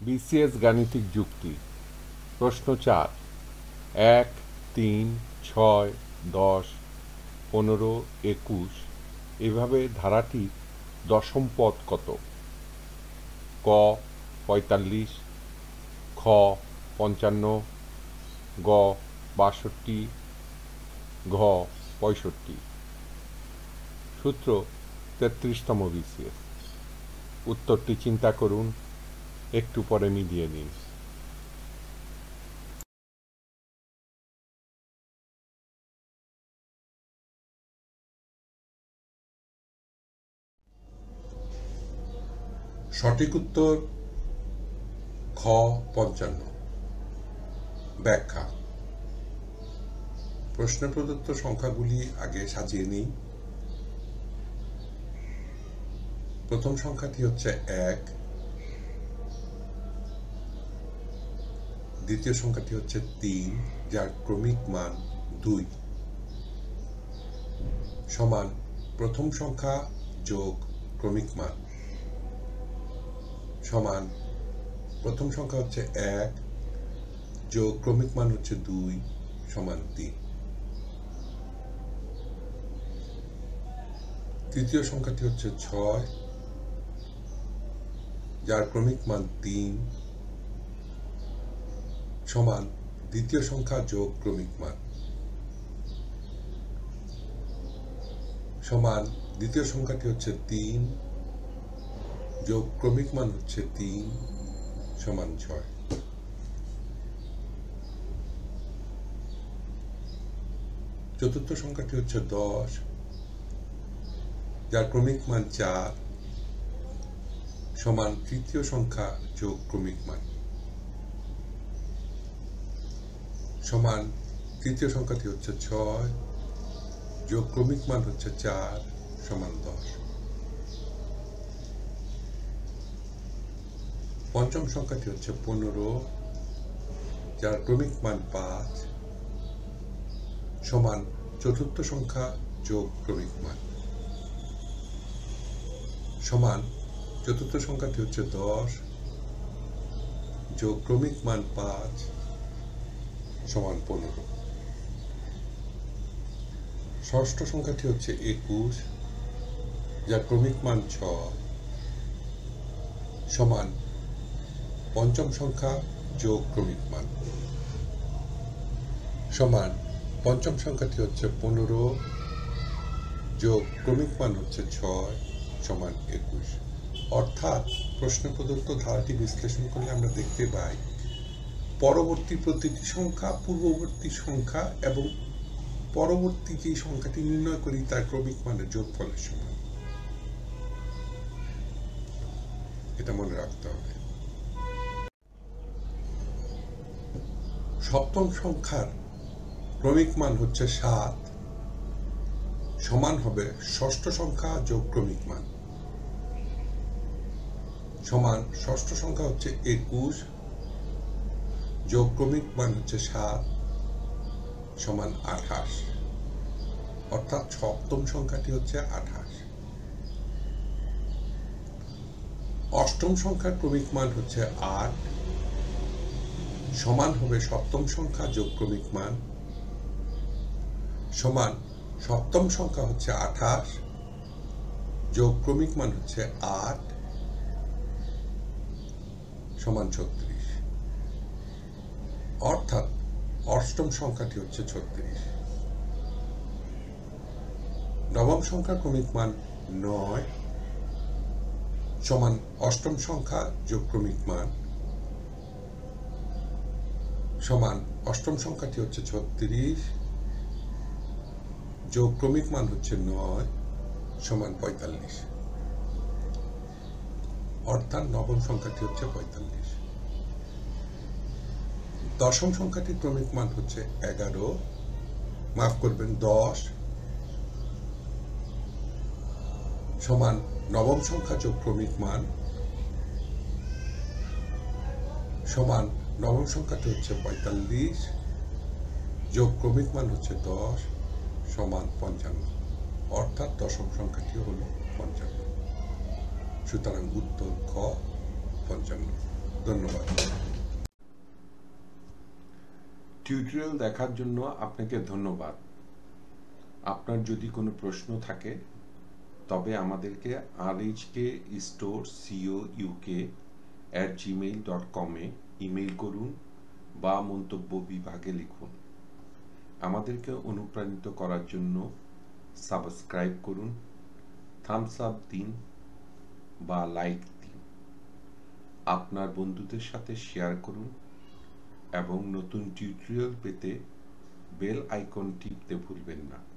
BCS গাণিতিক যুক্তি প্রশ্ন 4 1 3 6 10 15 21 এভাবে ধারাটির দশম পদ কত? ক 45, খ 55, গ 62, ঘ 65। সূত্র 33তম বিসিএস। উত্তরটি চিন্তা করুন, একটু পরে মিলিয়ে নিন। সঠিক উত্তর খ 55। ব্যাখ্যা। প্রশ্নে প্রদত্ত সংখ্যাগুলি আগে সাজিয়ে নিই। প্রথম সংখ্যাটি হচ্ছে 1, দ্বিতীয় সংখ্যাটি হচ্ছে 3 যার ক্রমিক মান 2 সমান প্রথম সংখ্যা যোগ ক্রমিক মান সমান প্রথম সংখ্যা হচ্ছে 1 যোগ ক্রমিক মান হচ্ছে 2 সমান 3। তৃতীয় সংখ্যাটি হচ্ছে 6 যার ক্রমিক মান 3 সমান দ্বিতীয় সংখ্যা যোগ ক্রমিক মান সমান দ্বিতীয় সংখ্যাটি হচ্ছে 3 যোগ ক্রমিক মান হচ্ছে 3 সমান 6। চতুর্থ সংখ্যাটি হচ্ছে 10 যার ক্রমিক মান 4 সমান তৃতীয় সংখ্যা যোগ ক্রমিক মান সমান তৃতীয় সংখ্যাটি হচ্ছে 6 যোগ ক্রমিক মান হচ্ছে 4 সমান 10। পঞ্চম সংখ্যাটি হচ্ছে 15 যার ক্রমিক মান 5 সমান চতুর্থ সংখ্যা যোগ ক্রমিক মান সমান চতুর্থ সংখ্যাটি হচ্ছে 10 যোগ ক্রমিক মান 5 সমান 15। ষষ্ঠ সংখ্যাটি হচ্ছে 21 যার ক্রমিক মান 6 সমান পঞ্চম সংখ্যা যোগ ক্রমিক মান সমান পঞ্চম সংখ্যাটি হচ্ছে 15 যোগ ক্রমিক মান হচ্ছে 6 সমান 21। অর্থাৎ প্রশ্নে প্রদত্ত ধারাটি বিশ্লেষণ করলে আমরা দেখতে পাই পরবর্তী প্রতিটি সংখ্যা পূর্ববর্তী সংখ্যা এবং পরবর্তী যে সংখ্যাটি নির্ণয় করি তার ক্রমিক মানের যোগফলের সমান। এটা মনে রাখতে হবে। সপ্তম সংখ্যার ক্রমিক মান হচ্ছে 7 সমান হবে ষষ্ঠ সংখ্যা যোগ ক্রমিক মান সমান ষষ্ঠ সংখ্যা হচ্ছে 21 যোগ ক্রমিক মান হচ্ছে 7 সমান 28। অর্থাৎ সপ্তম সংখ্যাটি হচ্ছে 28। অষ্টম সংখ্যার ক্রমিক মান হচ্ছে 8 সমান হবে সপ্তম সংখ্যা যোগ ক্রমিক মান সমান সপ্তম সংখ্যা হচ্ছে 28 যোগ ক্রমিক মান হচ্ছে 8 সমান 36। অর্থাৎ অষ্টম সংখ্যাটি হচ্ছে 36। নবম সংখ্যার ক্রমিক মান 9 সমান অষ্টম সংখ্যা যোগ ক্রমিক মান সমান অষ্টম সংখ্যাটি হচ্ছে 36 যোগ ক্রমিক মান হচ্ছে 9 সমান 45। অর্থাৎ নবম সংখ্যাটি হচ্ছে 45। দশম সংখ্যাটির ক্রমিক মান হচ্ছে 11 মাফ করবেন 10 সমান নবম সংখ্যা যোগ ক্রমিক মান সমান নবম সংখ্যাটি হচ্ছে 45 যোগ ক্রমিক মান হচ্ছে 10 সমান 55। অর্থাৎ দশম সংখ্যাটি হল 55। সুতরাং উত্তর খ 55। ধন্যবাদ। টিউটোরিয়াল দেখার জন্য আপনাকে ধন্যবাদ। আপনার যদি কোনো প্রশ্ন থাকে তবে আমাদেরকে rhkstorecouk@gmail.com এ ইমেইল করুন বা মন্তব্য বিভাগে লিখুন। আমাদেরকে অনুপ্রাণিত করার জন্য সাবস্ক্রাইব করুন, থামস আপ দিন বা লাইক দিন। আপনার বন্ধুদের সাথে শেয়ার করুন এবং নতুন টিউটোরিয়াল পেতে বেল আইকন টিপতে ভুলবেন না।